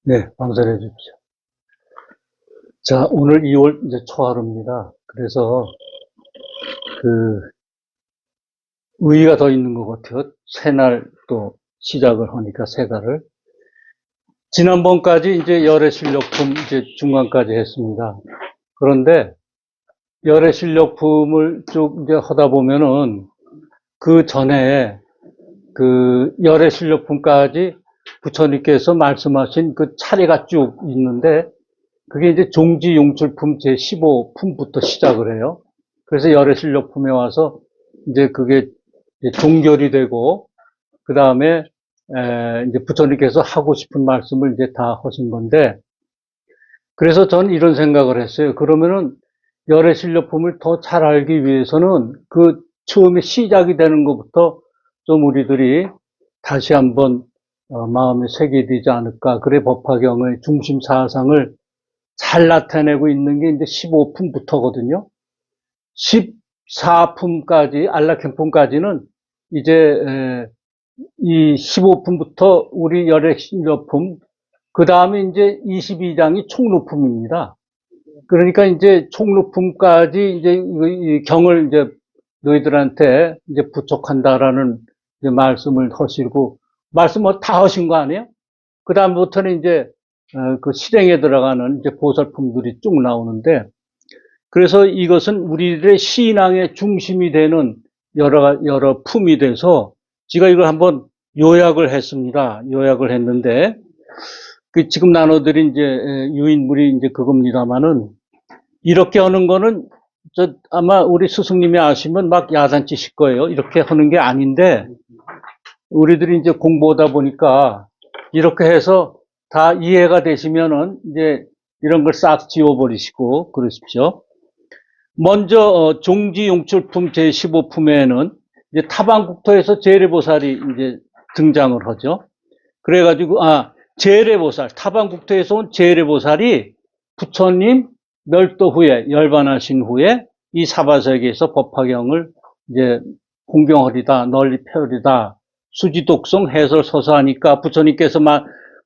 네, 방설해 주십시오. 자, 오늘 2월 이제 초하루입니다. 그래서 그 의의가 더 있는 것 같아요. 새날 또 시작을 하니까 새 달을. 지난번까지 이제 열애실력품 이제 중간까지 했습니다. 그런데 열애실력품을 쭉 이제 하다 보면은 그 전에 그 열애실력품까지 부처님께서 말씀하신 그 차례가 쭉 있는데 그게 이제 종지용출품 제15품부터 시작을 해요. 그래서 열애실력품에 와서 이제 그게 이제 종결이 되고, 그 다음에, 이제 부처님께서 하고 싶은 말씀을 이제 다 하신 건데, 그래서 전 이런 생각을 했어요. 그러면은 열애실력품을 더 잘 알기 위해서는 그 처음에 시작이 되는 것부터 좀 우리들이 다시 한번 마음에 새겨야 되지 않을까. 그래 법화경의 중심 사상을 잘 나타내고 있는 게 이제 15품부터거든요. 14품까지, 안락행품까지는 이제 이 15품부터 우리 열애실력품, 그 다음에 이제 22장이 총루품입니다. 그러니까 이제 총루품까지 이제 이 경을 이제 너희들한테 이제 부족한다라는 이제 말씀을 하시고, 말씀을 다 하신 거 아니에요? 그 다음부터는 이제 그 실행에 들어가는 이제 보살품들이 쭉 나오는데, 그래서 이것은 우리들의 신앙의 중심이 되는 여러 품이 돼서 제가 이걸 한번 요약을 했습니다. 요약을 했는데, 그 지금 나눠드린 이제 유인물이 이제 그겁니다만은, 이렇게 하는 거는 아마 우리 스승님이 아시면 막 야단치실 거예요. 이렇게 하는 게 아닌데, 우리들이 이제 공부하다 보니까 이렇게 해서 다 이해가 되시면은 이제 이런 걸 싹 지워버리시고 그러십시오. 먼저 종지용출품 제15품에는 이제 타반국토에서 재래보살이 이제 등장을 하죠. 그래가지고 재래보살, 타반국토에서 온 재래보살이 부처님 멸도 후에 열반하신 후에 이 사바세계에서 법화경을 이제 공경하리다, 널리 펴리다, 수지독성 해설서사하니까 부처님께서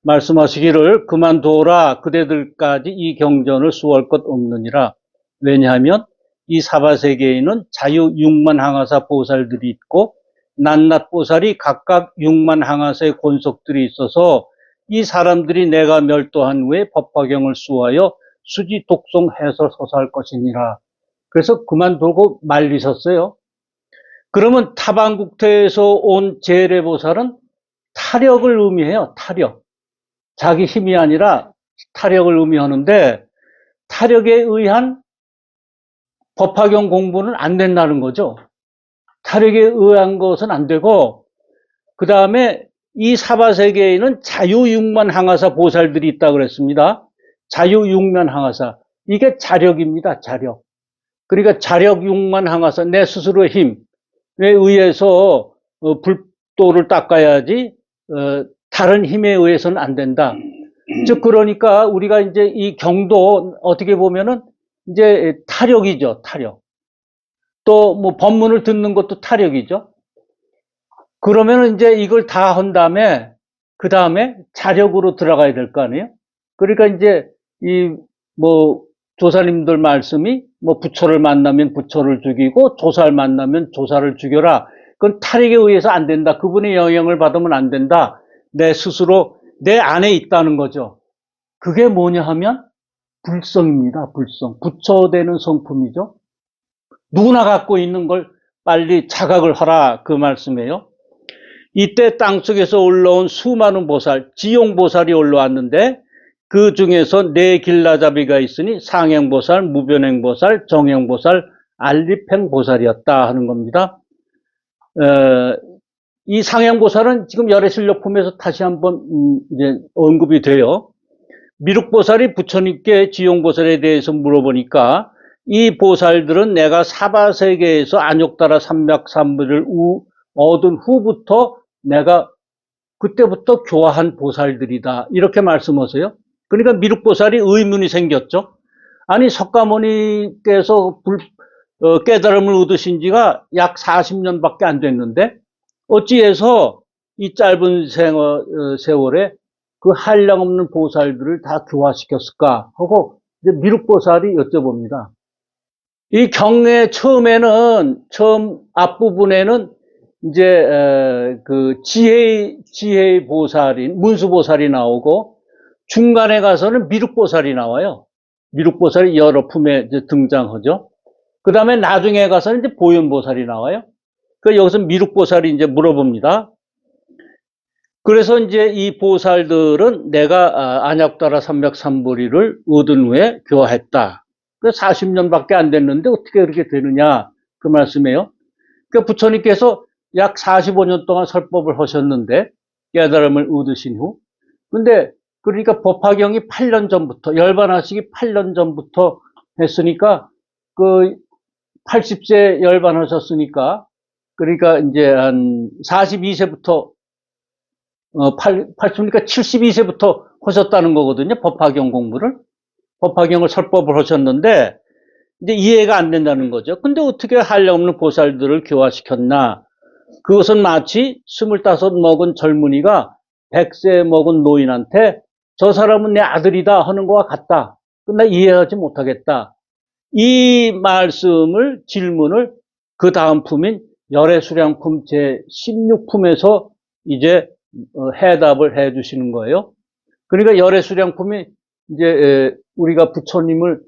말씀하시기를 그만둬라, 그대들까지 이 경전을 수할 것 없느니라. 왜냐하면 이 사바세계에는 자유 6만 항하사 보살들이 있고 낱낱 보살이 각각 6만 항하사의 권속들이 있어서 이 사람들이 내가 멸도한 후에 법화경을 수하여 수지 독송 해서 서사할 것이니라. 그래서 그만두고 말리셨어요. 그러면 타반국토에서 온 재래보살은 타력을 의미해요. 타력. 자기 힘이 아니라 타력을 의미하는데 타력에 의한 법화경 공부는 안 된다는 거죠. 타력에 의한 것은 안 되고, 그 다음에 이 사바세계에는 자유육만 항하사 보살들이 있다고 그랬습니다. 자유육만 항하사. 이게 자력입니다. 자력. 그러니까 자력 육만 항하사, 내 스스로의 힘에 의해서 불도를 닦아야지 다른 힘에 의해서는 안 된다. 즉 그러니까 우리가 이제 이 경도 어떻게 보면은 이제 타력이죠. 타력. 또 뭐 법문을 듣는 것도 타력이죠. 그러면 이제 이걸 다 한 다음에 그 다음에 자력으로 들어가야 될 거 아니에요. 그러니까 이제 이 뭐 조사님들 말씀이 뭐 부처를 만나면 부처를 죽이고 조사를 만나면 조사를 죽여라. 그건 타력에 의해서 안 된다. 그분의 영향을 받으면 안 된다. 내 스스로 내 안에 있다는 거죠. 그게 뭐냐 하면 불성입니다. 불성. 부처되는 성품이죠. 누구나 갖고 있는 걸 빨리 자각을 하라 그 말씀이에요. 이때 땅속에서 올라온 수많은 보살, 지용보살이 올라왔는데 그 중에서 네 길라잡이가 있으니 상행보살, 무변행보살, 정행보살, 알립행보살이었다 하는 겁니다. 이 상행보살은 지금 열애실력품에서 다시 한번 이제 언급이 돼요. 미륵보살이 부처님께 지용보살에 대해서 물어보니까 이 보살들은 내가 사바세계에서 안욕다라 삼맥삼부를 얻은 후부터 내가 그때부터 교화한 보살들이다. 이렇게 말씀하세요. 그러니까 미륵보살이 의문이 생겼죠. 아니 석가모니께서 깨달음을 얻으신 지가 약 40년밖에 안 됐는데 어찌해서 이 짧은 세월에 그 한량없는 보살들을 다 교화시켰을까 하고 이제 미륵보살이 여쭤봅니다. 이 경례 처음 앞부분에는 이제 그 지혜의 보살인 문수보살이 나오고 중간에 가서는 미륵보살이 나와요. 미륵보살이 여러 품에 이제 등장하죠. 그 다음에 나중에 가서는 이제 보현보살이 나와요. 그 여기서 미륵보살이 이제 물어봅니다. 그래서 이제 이 보살들은 내가 안약따라 삼백삼보리를 얻은 후에 교화했다. 그 40년밖에 안 됐는데 어떻게 그렇게 되느냐 그 말씀이에요. 그 부처님께서 약 45년 동안 설법을 하셨는데 깨달음을 얻으신 후. 근데 그러니까 법화경이 8년 전부터 열반하시기 8년 전부터 했으니까 그 80세 열반하셨으니까 그러니까 이제 한 42세부터 80이니까 72세부터 하셨다는 거거든요. 법화경 공부를. 법화경을 설법을 하셨는데 이제 이해가 안 된다는 거죠. 근데 어떻게 한량없는 보살들을 교화시켰나? 그것은 마치 25 먹은 젊은이가 100세 먹은 노인한테 저 사람은 내 아들이다 하는 거와 같다. 나 이해하지 못하겠다. 이 질문을 그 다음 품인 열애수량품 제16품에서 이제 해답을 해 주시는 거예요. 그러니까 열애수량품이 이제 우리가 부처님을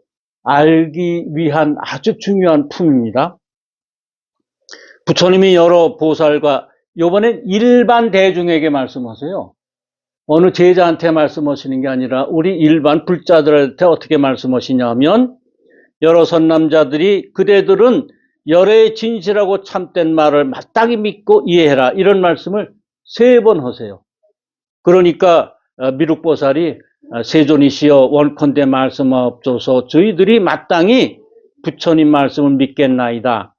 알기 위한 아주 중요한 품입니다. 부처님이 여러 보살과 이번엔 일반 대중에게 말씀하세요. 어느 제자한테 말씀하시는 게 아니라 우리 일반 불자들한테 어떻게 말씀하시냐면 여러 선남자들이 그대들은 열애의 진실하고 참된 말을 마땅히 믿고 이해해라 이런 말씀을 3번 하세요. 그러니까 미륵보살이 세존이시여 원컨대 말씀하옵소서 저희들이 마땅히 부처님 말씀을 믿겠나이다.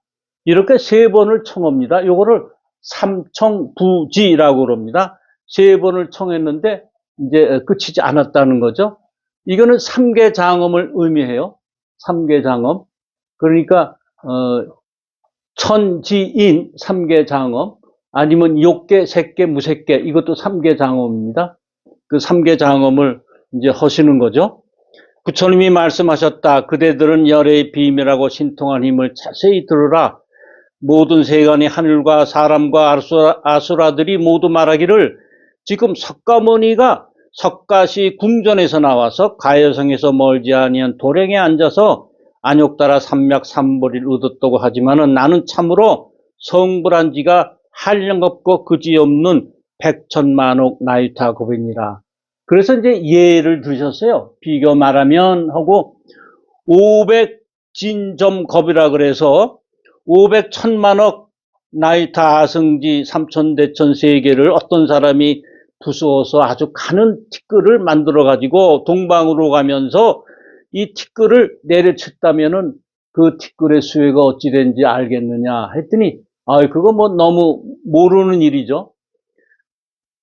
이렇게 3번을 청합니다. 요거를 삼청부지라고 그럽니다. 3번을 청했는데 이제 끝이지 않았다는 거죠. 이거는 3개 장엄을 의미해요. 3개 장엄. 그러니까 천지인 3개 장엄 아니면 욕계, 색계, 무색계 이것도 3개 장엄입니다. 그 3개 장엄을 이제 하시는 거죠. 부처님이 말씀하셨다. 그대들은 열애의 비밀하고 신통한 힘을 자세히 들으라. 모든 세간의 하늘과 사람과 아수라들이 모두 말하기를 지금 석가모니가 석가시 궁전에서 나와서 가여성에서 멀지 아니한 도랭에 앉아서 안욕따라 삼맥삼보리를 얻었다고 하지만은 나는 참으로 성불한 지가 한량없고 그지없는 백천만억 나유타 고변이라. 그래서 이제 예를 들으셨어요. 비교 말하면 하고 500진점겁이라 그래서 500천만억 나이타 아승지 삼천대천 세계를 어떤 사람이 부수어서 아주 가는 티끌을 만들어 가지고 동방으로 가면서 이 티끌을 내려쳤다면은 그 티끌의 수혜가 어찌 된지 알겠느냐 했더니 그거 뭐 너무 모르는 일이죠.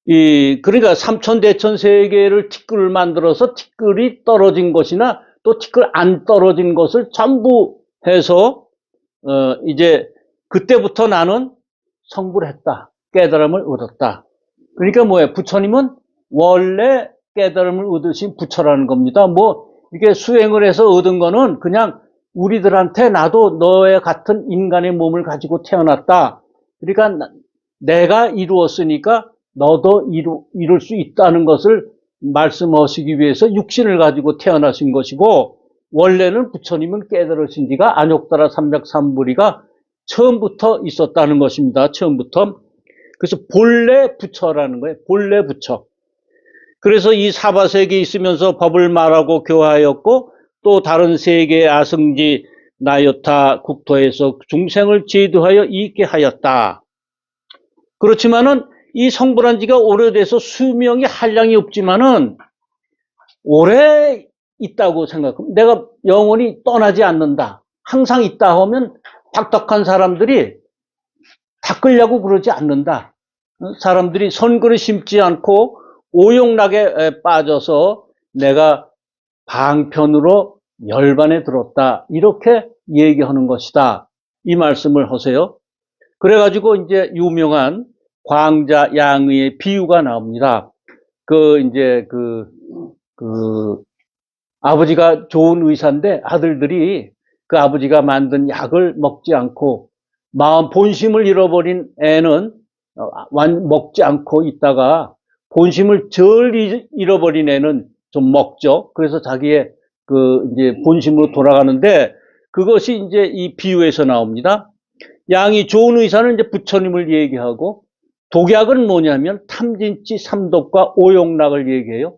그러니까 삼천대천 세계를 티끌을 만들어서 티끌이 떨어진 것이나 또 티끌 안 떨어진 것을 전부 해서 이제 그때부터 나는 성불했다. 깨달음을 얻었다. 그러니까 뭐예요? 부처님은 원래 깨달음을 얻으신 부처라는 겁니다. 뭐 이게 수행을 해서 얻은 거는 그냥 우리들한테 나도 너의 같은 인간의 몸을 가지고 태어났다. 그러니까 내가 이루었으니까 너도 이룰 수 있다는 것을 말씀하시기 위해서 육신을 가지고 태어나신 것이고 원래는 부처님은 깨달으신 지가 안욕따라 삼백삼보리가 처음부터 있었다는 것입니다. 처음부터. 그래서 본래 부처라는 거예요. 본래 부처. 그래서 이 사바세계에 있으면서 법을 말하고 교화하였고 또 다른 세계의 아승지 나요타 국토에서 중생을 제도하여 있게 하였다. 그렇지만은 이 성불한 지가 오래돼서 수명이 한량이 없지만은 오래 있다고 생각합니다. 내가 영원히 떠나지 않는다. 항상 있다 하면 박덕한 사람들이 닦으려고 그러지 않는다. 사람들이 선글을 심지 않고 오용락에 빠져서 내가 방편으로 열반에 들었다. 이렇게 얘기하는 것이다. 이 말씀을 하세요. 그래가지고 이제 유명한 광자 양의의 비유가 나옵니다. 아버지가 좋은 의사인데 아들들이 그 아버지가 만든 약을 먹지 않고 마음 본심을 잃어버린 애는 먹지 않고 있다가 본심을 절 잃어버린 애는 좀 먹죠. 그래서 자기의 이제 본심으로 돌아가는데 그것이 이제 이 비유에서 나옵니다. 양이 좋은 의사는 이제 부처님을 얘기하고 독약은 뭐냐면 탐진치, 삼독과 오용락을 얘기해요.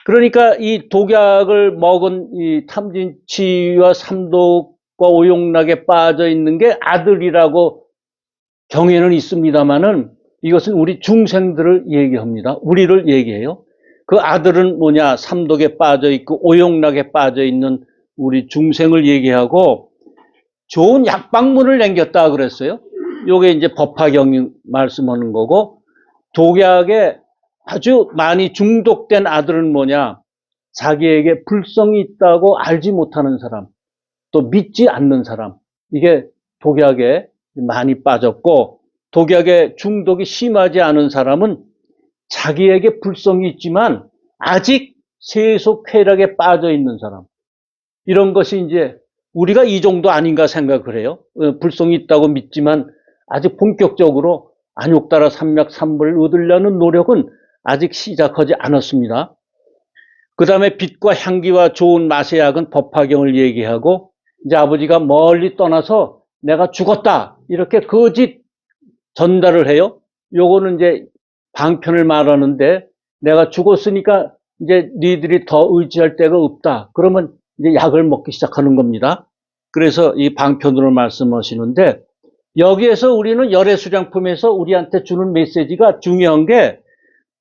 그러니까 이 독약을 먹은 이 탐진치와 삼독과 오용락에 빠져 있는 게 아들이라고 경에는 있습니다만은 이것은 우리 중생들을 얘기합니다. 우리를 얘기해요. 그 아들은 뭐냐? 삼독에 빠져 있고 오용락에 빠져 있는 우리 중생을 얘기하고 좋은 약방문을 남겼다 그랬어요. 요게 이제 법화경이 말씀하는 거고 독약에 아주 많이 중독된 아들은 뭐냐? 자기에게 불성이 있다고 알지 못하는 사람, 또 믿지 않는 사람. 이게 독약에 많이 빠졌고 독약에 중독이 심하지 않은 사람은 자기에게 불성이 있지만 아직 세속 쾌락에 빠져 있는 사람. 이런 것이 이제 우리가 이 정도 아닌가 생각을 해요. 불성이 있다고 믿지만 아직 본격적으로 안욕따라 삼맥삼불을 얻으려는 노력은 아직 시작하지 않았습니다. 그 다음에 빛과 향기와 좋은 맛의 약은 법화경을 얘기하고 이제 아버지가 멀리 떠나서 내가 죽었다 이렇게 거짓 전달을 해요. 요거는 이제 방편을 말하는데 내가 죽었으니까 이제 니들이 더 의지할 데가 없다. 그러면 이제 약을 먹기 시작하는 겁니다. 그래서 이 방편으로 말씀하시는데 여기에서 우리는 열애수량품에서 우리한테 주는 메시지가 중요한 게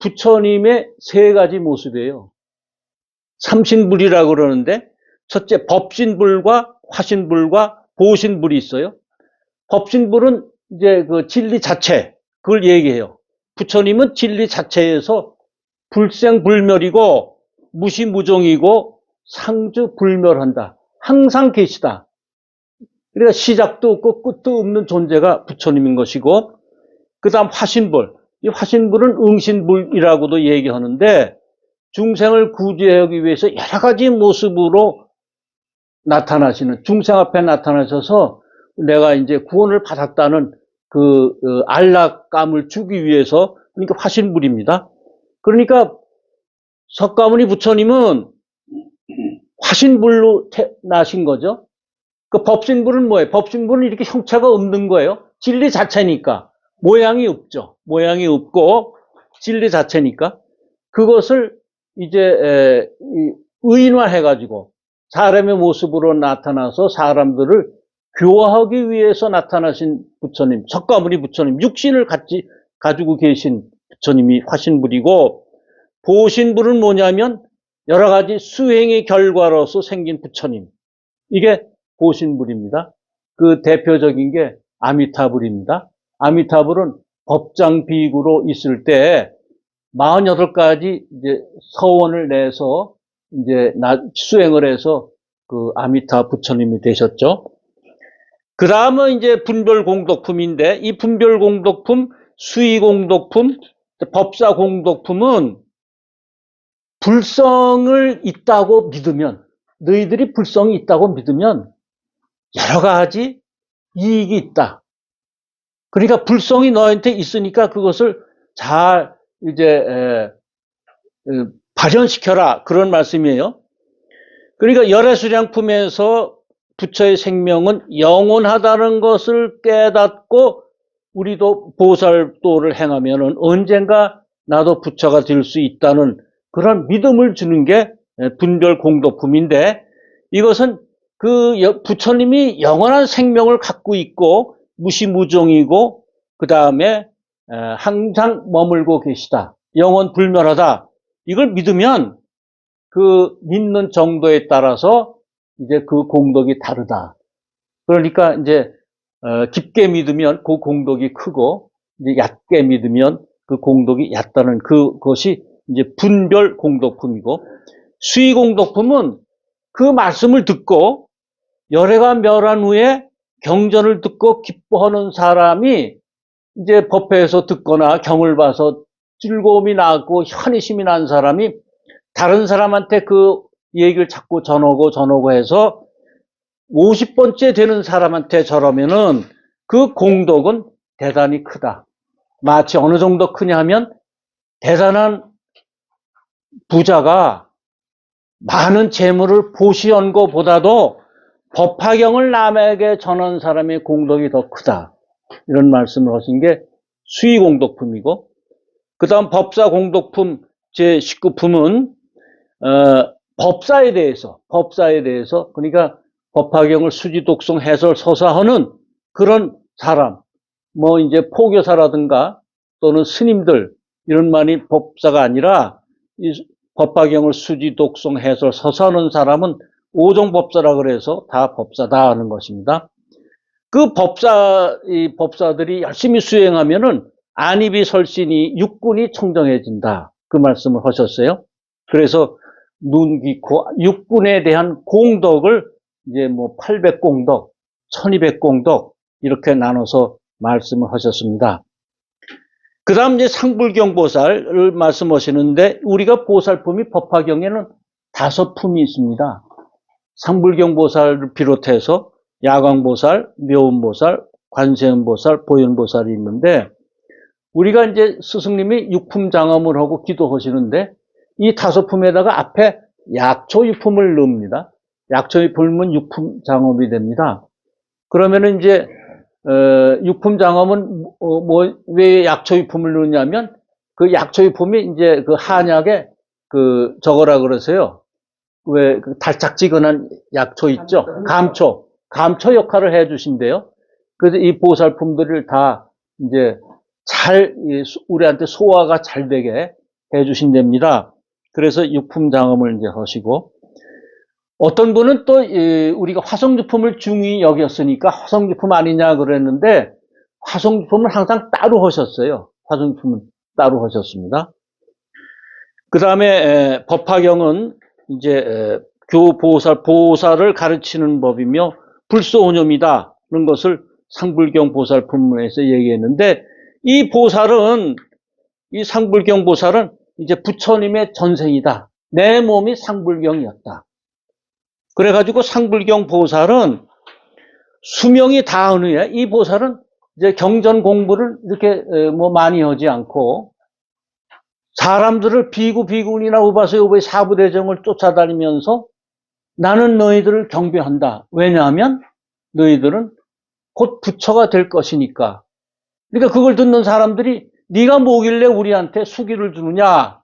부처님의 세 가지 모습이에요. 삼신불이라고 그러는데 첫째 법신불과 화신불과 보신불이 있어요. 법신불은 이제 그 진리 자체 그걸 얘기해요. 부처님은 진리 자체에서 불생불멸이고 무시무종이고 상주불멸한다. 항상 계시다. 그러니까 시작도 없고 끝도 없는 존재가 부처님인 것이고 그 다음 화신불. 이 화신불은 응신불이라고도 얘기하는데 중생을 구제하기 위해서 여러 가지 모습으로 나타나시는 중생 앞에 나타나셔서 내가 이제 구원을 받았다는 안락감을 주기 위해서 그러니까 화신불입니다. 그러니까 석가모니 부처님은 화신불로 나신 거죠. 그 법신불은 뭐예요? 법신불은 이렇게 형체가 없는 거예요. 진리 자체니까. 모양이 없죠. 모양이 없고 진리 자체니까. 그것을 이제 의인화해가지고 사람의 모습으로 나타나서 사람들을 교화하기 위해서 나타나신 부처님, 석가모니 부처님, 육신을 가지고 계신 부처님이 화신불이고 보신불은 뭐냐면 여러 가지 수행의 결과로서 생긴 부처님. 이게 보신불입니다. 그 대표적인 게 아미타불입니다. 아미타불은 법장 비구로 있을 때 48가지 이제 서원을 내서 이제 수행을 해서 그 아미타 부처님이 되셨죠. 그 다음은 이제 분별공덕품인데 이 분별공덕품, 수의공덕품, 법사공덕품은 불성을 있다고 믿으면 너희들이 불성이 있다고 믿으면 여러 가지 이익이 있다. 그러니까 불성이 너한테 있으니까 그것을 잘 이제 발현시켜라 그런 말씀이에요. 그러니까 열애수량품에서 부처의 생명은 영원하다는 것을 깨닫고 우리도 보살도를 행하면은 언젠가 나도 부처가 될 수 있다는 그런 믿음을 주는 게 분별공덕품인데 이것은 그 부처님이 영원한 생명을 갖고 있고 무시무종이고 그 다음에 항상 머물고 계시다. 영원 불멸하다. 이걸 믿으면 그 믿는 정도에 따라서 이제 그 공덕이 다르다. 그러니까 이제 깊게 믿으면 그 공덕이 크고 이제 얕게 믿으면 그 공덕이 얕다는 그것이 이제 분별 공덕품이고 수의 공덕품은 그 말씀을 듣고 열애가 멸한 후에 경전을 듣고 기뻐하는 사람이 이제 법회에서 듣거나 경을 봐서 즐거움이 나고 현의심이 난 사람이 다른 사람한테 그 얘기를 자꾸 전하고 해서 50번째 되는 사람한테 저러면은 그 공덕은 대단히 크다. 마치 어느 정도 크냐 하면 대단한 부자가 많은 재물을 보시한 것보다도 법화경을 남에게 전한 사람의 공덕이 더 크다. 이런 말씀을 하신 게 수의공덕품이고, 그 다음 법사공덕품 제19품은 법사에 대해서 그러니까 법화경을 수지 독송 해설 서사하는 그런 사람, 뭐 이제 포교사라든가 또는 스님들 이런 말이 법사가 아니라 이 법화경을 수지 독송 해설 서사하는 사람은 오종법사라 그래서 다 법사다 하는 것입니다. 그 이 법사들이 열심히 수행하면은 안입이 설신이 육군이 청정해진다. 그 말씀을 하셨어요. 그래서 눈, 귀, 코, 육군에 대한 공덕을 이제 뭐 800공덕, 1200공덕 이렇게 나눠서 말씀을 하셨습니다. 그 다음 이제 상불경 보살을 말씀하시는데 우리가 보살품이 법화경에는 5품이 있습니다. 상불경 보살을 비롯해서 야광보살, 묘음보살, 관세음보살, 보현보살이 있는데 우리가 이제 스승님이 육품장엄을 하고 기도하시는데 이 5품에다가 앞에 약초유품을 넣습니다. 약초유품은 육품장엄이 됩니다. 그러면은 이제 육품장엄은 왜 약초유품을 넣냐면 그 약초유품이 이제 그 한약에 그 저거라 그러세요. 왜 그 달짝지근한 약초 있죠? 감초 역할을 해주신대요. 그래서 이 보살품들을 다 이제 잘 우리한테 소화가 잘 되게 해주신답니다. 그래서 육품장엄을 이제 하시고 어떤 분은 또 우리가 화성주품을 중히 여겼으니까 화성주품 아니냐 그랬는데 화성주품은 항상 따로 하셨어요. 화성주품은 따로 하셨습니다. 그 다음에 법화경은 이제 보살을 가르치는 법이며 불소혼염이다는 것을 상불경 보살품에서 얘기했는데 이 상불경 보살은 이제 부처님의 전생이다. 내 몸이 상불경이었다. 그래가지고 상불경 보살은 수명이 다한 후에 이 보살은 이제 경전 공부를 이렇게 뭐 많이 하지 않고 사람들을 비구니나 우바소요의 사부대정을 쫓아다니면서 나는 너희들을 경배한다. 왜냐하면 너희들은 곧 부처가 될 것이니까. 그러니까 그걸 듣는 사람들이 네가 뭐길래 우리한테 수기를 주느냐.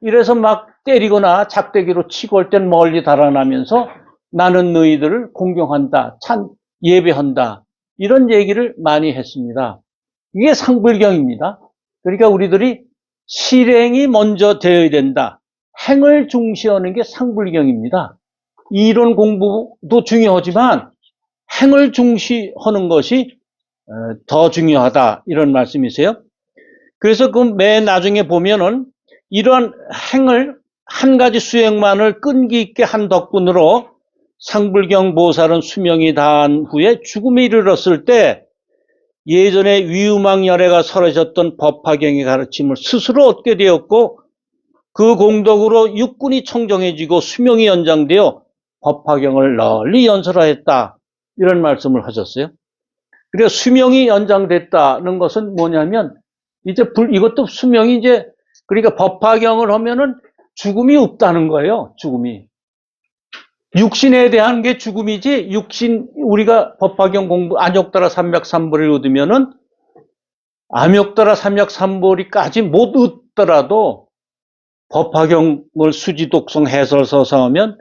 이래서 막 때리거나 작대기로 치고 올 땐 멀리 달아나면서 나는 너희들을 공경한다. 예배한다. 이런 얘기를 많이 했습니다. 이게 상불경입니다. 그러니까 우리들이 실행이 먼저 되어야 된다. 행을 중시하는 게 상불경입니다. 이론 공부도 중요하지만 행을 중시하는 것이 더 중요하다. 이런 말씀이세요. 그래서 그 맨 나중에 보면은 이런 행을 한 가지 수행만을 끈기 있게 한 덕분으로 상불경 보살은 수명이 다한 후에 죽음에 이르렀을 때 예전에 위우망열애가 설하셨던 법화경의 가르침을 스스로 얻게 되었고 그 공덕으로 육군이 청정해지고 수명이 연장되어 법화경을 널리 연설하였다. 이런 말씀을 하셨어요. 그래서 수명이 연장됐다는 것은 뭐냐면 이제 이것도 수명이 이제 그러니까 법화경을 하면은 죽음이 없다는 거예요. 죽음이. 육신에 대한 게 죽음이지 우리가 법화경 공부 안욕따라 삼맥삼보를 얻으면은 암욕따라 삼맥삼보리까지 못 얻더라도 법화경을 수지독송 해설서서 하면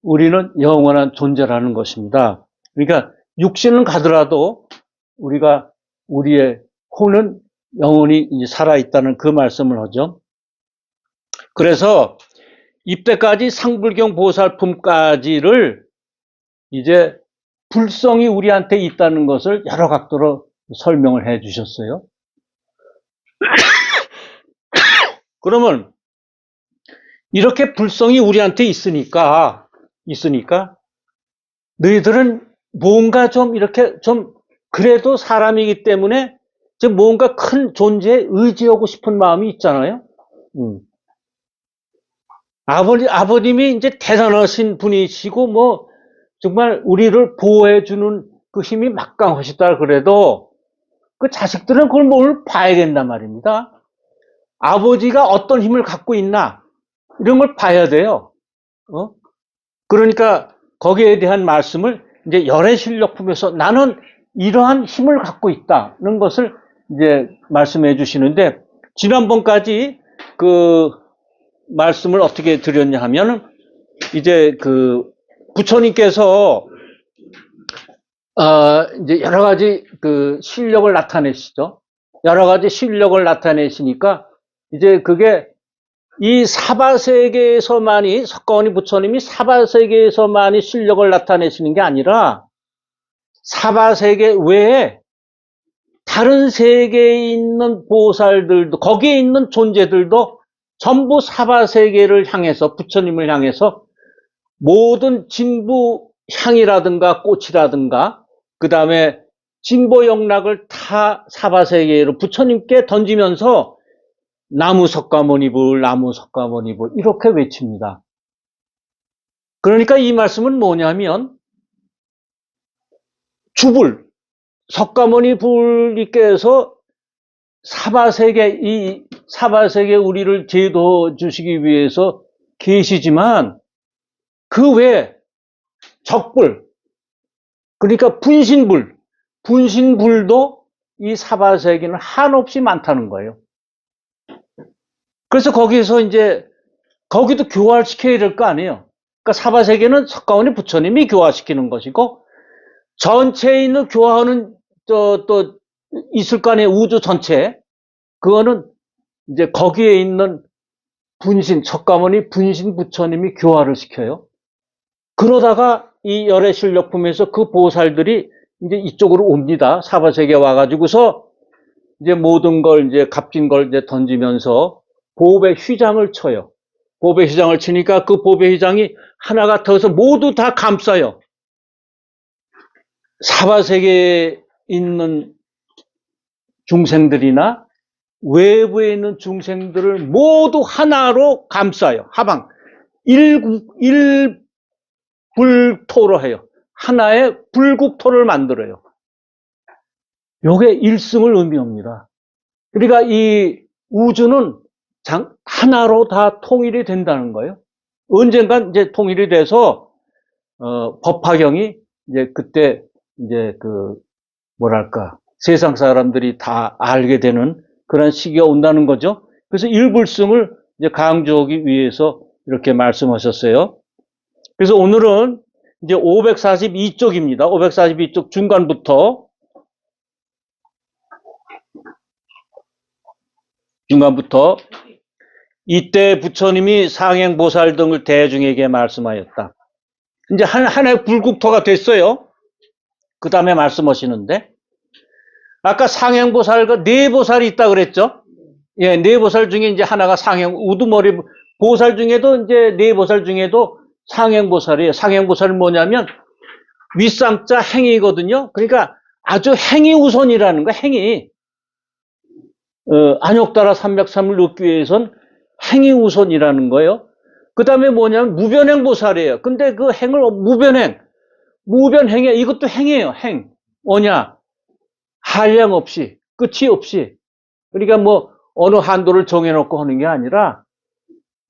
우리는 영원한 존재라는 것입니다. 그러니까 육신은 가더라도 우리의 혼은 영원히 살아있다는 그 말씀을 하죠. 그래서 이때까지 상불경 보살품까지를 이제 불성이 우리한테 있다는 것을 여러 각도로 설명을 해 주셨어요. 그러면 이렇게 불성이 우리한테 있으니까 너희들은 뭔가 좀 이렇게 좀 그래도 사람이기 때문에 즉 뭔가 큰 존재에 의지하고 싶은 마음이 있잖아요. 아버님이 이제 대단하신 분이시고 뭐 정말 우리를 보호해주는 그 힘이 막강하시다 그래도 그 자식들은 그걸 뭘 봐야 된단 말입니다. 아버지가 어떤 힘을 갖고 있나 이런 걸 봐야 돼요. 그러니까 거기에 대한 말씀을 이제 열애실력품에서 나는 이러한 힘을 갖고 있다는 것을 이제 말씀해 주시는데, 지난번까지 그 말씀을 어떻게 드렸냐 하면은 이제 그 부처님께서 이제 여러 가지 그 실력을 나타내시죠. 여러 가지 실력을 나타내시니까 이제 그게 이 사바세계에서만이, 석가모니 부처님이 사바세계에서만이 실력을 나타내시는 게 아니라 사바세계 외에 다른 세계에 있는 보살들도, 거기에 있는 존재들도 전부 사바세계를 향해서, 부처님을 향해서 모든 진부 향이라든가 꽃이라든가 그 다음에 진보 영락을 다 사바세계로 부처님께 던지면서 나무 석가모니불, 나무 석가모니불 이렇게 외칩니다. 그러니까 이 말씀은 뭐냐면 주불, 석가모니불님께서 사바세계, 이 사바세계 우리를 제도해 주시기 위해서 계시지만 그 외에 적불, 그러니까 분신불, 분신불도 이 사바세계는 한없이 많다는 거예요. 그래서 거기서 이제 거기도 교화시켜야 될 거 아니에요. 그러니까 사바세계는 석가모니 부처님이 교화시키는 것이고 전체에 있는 교화하는 또 있을 거 아니에요. 우주 전체. 그거는 이제 거기에 있는 분신, 석가모니 분신 부처님이 교화를 시켜요. 그러다가 이 열애실력품에서 그 보살들이 이제 이쪽으로 옵니다. 사바세계 와가지고서 이제 모든 걸 이제 값진 걸 이제 던지면서 보배 휘장을 쳐요. 보배 휘장을 치니까 그 보배 휘장이 하나가 터서 모두 다 감싸요. 사바세계에 있는 중생들이나 외부에 있는 중생들을 모두 하나로 감싸요. 하방. 일불토로 해요. 하나의 불국토를 만들어요. 요게 일승을 의미합니다. 그러니까 이 우주는 하나로 다 통일이 된다는 거예요. 언젠간 이제 통일이 돼서, 법화경이 이제 그때 이제 그, 뭐랄까, 세상 사람들이 다 알게 되는 그런 시기가 온다는 거죠. 그래서 일불승을 이제 강조하기 위해서 이렇게 말씀하셨어요. 그래서 오늘은 이제 542쪽입니다. 542쪽 중간부터 이때 부처님이 상행보살 등을 대중에게 말씀하였다. 이제 하나의 불국토가 됐어요. 그 다음에 말씀하시는데, 아까 상행보살과 네 보살이 있다 그랬죠? 예, 네 보살 중에 이제 하나가 우두머리 보살 중에도 이제 네 보살 중에도 상행보살이에요. 상행보살은 뭐냐면 윗상자 행이거든요. 그러니까 아주 행이 우선이라는 거, 행이. 안욕따라 삼백삼을 얻기 위해선 행이 우선이라는 거예요. 그 다음에 뭐냐면 무변행보살이에요. 근데 그 행을 무변행에 이것도 행이에요. 행. 뭐냐? 한량 없이, 끝이 없이. 그러니까 뭐 어느 한도를 정해놓고 하는 게 아니라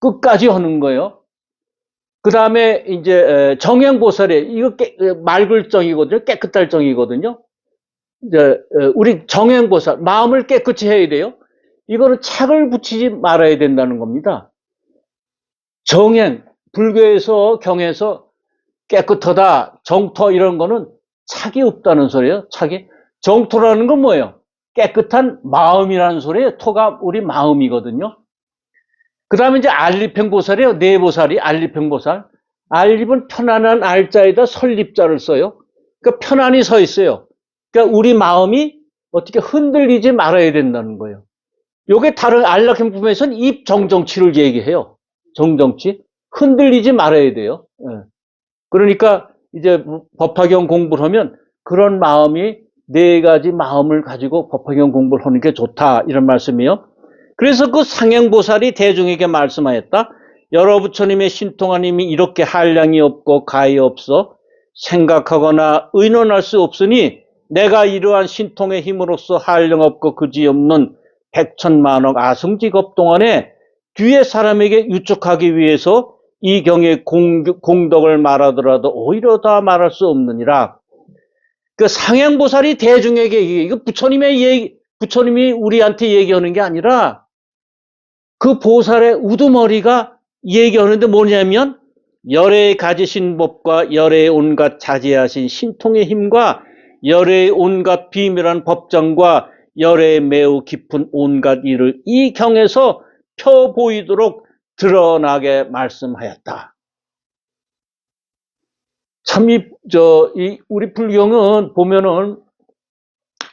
끝까지 하는 거예요. 그 다음에 이제 정행보살이에요. 이거 맑을 정이거든요. 깨끗할 정이거든요. 이제 우리 정행보살, 마음을 깨끗이 해야 돼요. 이거는 착을 붙이지 말아야 된다는 겁니다. 정행, 불교에서 경에서 깨끗하다, 정토 이런 거는 착이 없다는 소리예요. 착이. 정토라는 건 뭐예요? 깨끗한 마음이라는 소리예요. 토가 우리 마음이거든요. 그 다음에 이제 알립행보살이에요. 네 보살이 알립행보살. 알립은 편안한 알자에다 설립자를 써요. 그러니까 편안히 서 있어요. 그러니까 우리 마음이 어떻게 흔들리지 말아야 된다는 거예요. 요게 다른 안락행품에서는 입정정치를 얘기해요. 정정치. 흔들리지 말아야 돼요. 그러니까 이제 법화경 공부를 하면 그런 마음이 네 가지 마음을 가지고 법화경 공부를 하는 게 좋다. 이런 말씀이요. 그래서 그 상행보살이 대중에게 말씀하였다. 여러 부처님의 신통하님이 이렇게 한량이 없고 가히 없어 생각하거나 의논할 수 없으니 내가 이러한 신통의 힘으로써 한량 없고 그지없는 백천만억 아승직업 동안에 뒤에 사람에게 유축하기 위해서 이 경의 공덕을 말하더라도 오히려 다 말할 수 없느니라. 그 상행보살이 대중에게 이거 부처님의 얘기, 부처님이 우리한테 얘기하는 게 아니라 그 보살의 우두머리가 얘기하는데 뭐냐면 열애에 가지신 법과 열애의 온갖 자제하신 신통의 힘과 열애의 온갖 비밀한 법정과 열애의 매우 깊은 온갖 일을 이 경에서 펴 보이도록 드러나게 말씀하였다. 참, 우리 불경은 보면은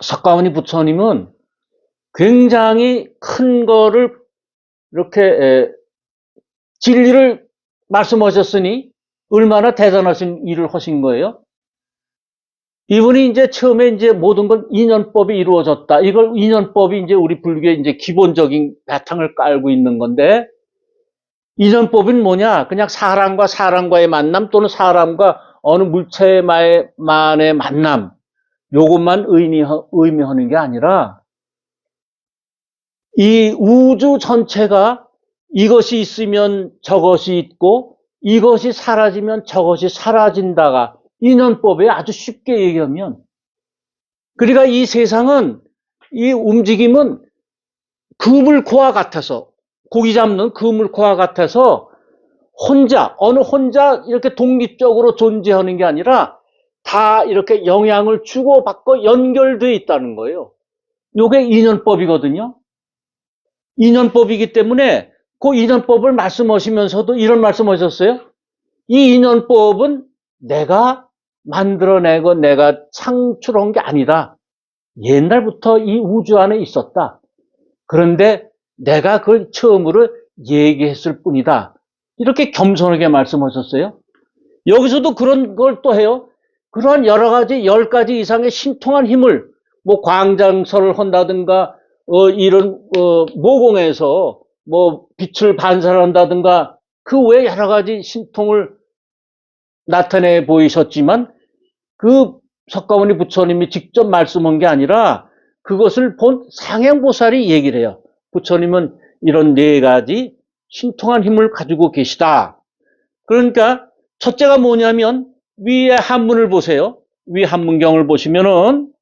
석가모니 부처님은 굉장히 큰 거를 이렇게 진리를 말씀하셨으니 얼마나 대단하신 일을 하신 거예요. 이분이 이제 처음에 이제 모든 건 인연법이 이루어졌다. 이걸 인연법이 이제 우리 불교의 이제 기본적인 바탕을 깔고 있는 건데, 인연법은 뭐냐? 그냥 사람과 사람과의 만남 또는 사람과 어느 물체만의 만남, 요것만 의미하는 게 아니라 이 우주 전체가 이것이 있으면 저것이 있고 이것이 사라지면 저것이 사라진다가 인연법에 아주 쉽게 얘기하면, 그러니까 이 세상은, 이 움직임은 그물코와 같아서, 고기 잡는 그물코와 같아서 어느 혼자 이렇게 독립적으로 존재하는 게 아니라 다 이렇게 영향을 주고받고 연결되어 있다는 거예요. 이게 인연법이거든요. 인연법이기 때문에 그 인연법을 말씀하시면서도 이런 말씀하셨어요. 이 인연법은 내가 만들어내고 내가 창출한 게 아니다. 옛날부터 이 우주 안에 있었다. 그런데 내가 그걸 처음으로 얘기했을 뿐이다. 이렇게 겸손하게 말씀하셨어요. 여기서도 그런 걸 또 해요. 그러한 여러 가지 10가지 이상의 신통한 힘을 뭐 광장설을 한다든가 이런 모공에서 뭐 빛을 반사한다든가 그 외에 여러 가지 신통을 나타내 보이셨지만 그 석가모니 부처님이 직접 말씀한 게 아니라 그것을 본 상행보살이 얘기를 해요. 부처님은 이런 4가지 신통한 힘을 가지고 계시다. 그러니까 첫째가 뭐냐면 위에 한문을 보세요. 위 한문경을 보시면은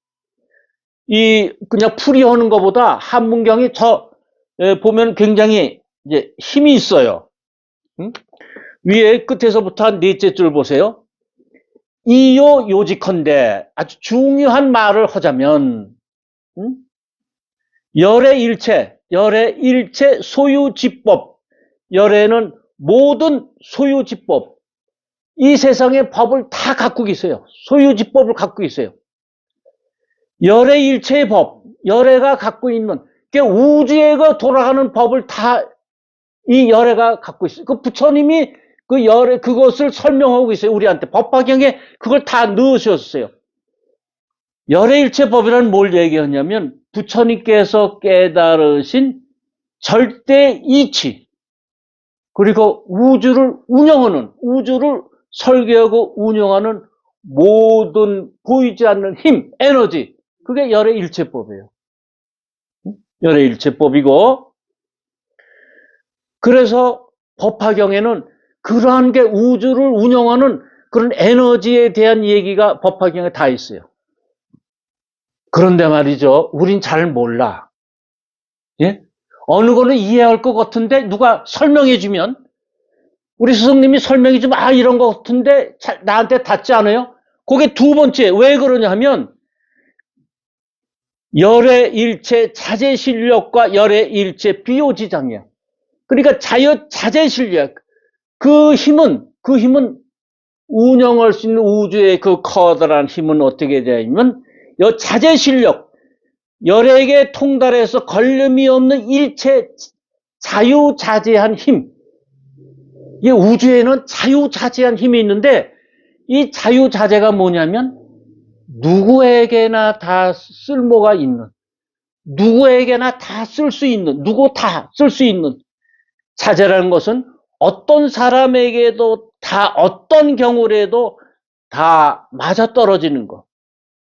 이 그냥 풀이하는 것보다 한문경이 보면 굉장히 이제 힘이 있어요. 위에 끝에서부터 한 4째 줄 보세요. 이요 요직헌데 아주 중요한 말을 하자면 열의 일체 소유지법. 열애는 모든 소유지법. 이 세상의 법을 다 갖고 계세요. 소유지법을 갖고 있어요. 열의 일체의 법, 열애가 갖고 있는, 우주에 돌아가는 법을 다 이 열애가 갖고 있어요. 그 부처님이 그 열애, 그것을 설명하고 있어요. 우리한테. 법화경에 그걸 다 넣으셨어요. 열의 일체 법이란 뭘 얘기하냐면, 부처님께서 깨달으신 절대 이치, 그리고 우주를 설계하고 운영하는 모든 보이지 않는 힘, 에너지, 그게 열의 일체법이에요. 열의 일체법이고, 그래서 법화경에는 그러한 게 우주를 운영하는 그런 에너지에 대한 얘기가 법화경에 다 있어요. 그런데 말이죠, 우린 잘 몰라. 예? 어느 거는 이해할 것 같은데 누가 설명해 주면, 우리 스승님이 설명해 주면 이런 것 같은데 나한테 닿지 않아요? 그게 두 번째. 왜 그러냐 하면 열의 일체 자제 실력과 열의 일체 비효지장이야. 그러니까 자제 실력, 그 힘은 운영할 수 있는 우주의 그 커다란 힘은 어떻게 되냐면 자제 실력, 열에게 통달해서 걸림이 없는 일체 자유자재한 힘. 이 우주에는 자유자재한 힘이 있는데 이 자유자재가 뭐냐면 누구에게나 다 쓸모가 있는, 누구에게나 다 쓸 수 있는, 누구 다 쓸 수 있는 자재라는 것은 어떤 사람에게도 다 어떤 경우라도 다 맞아떨어지는 것.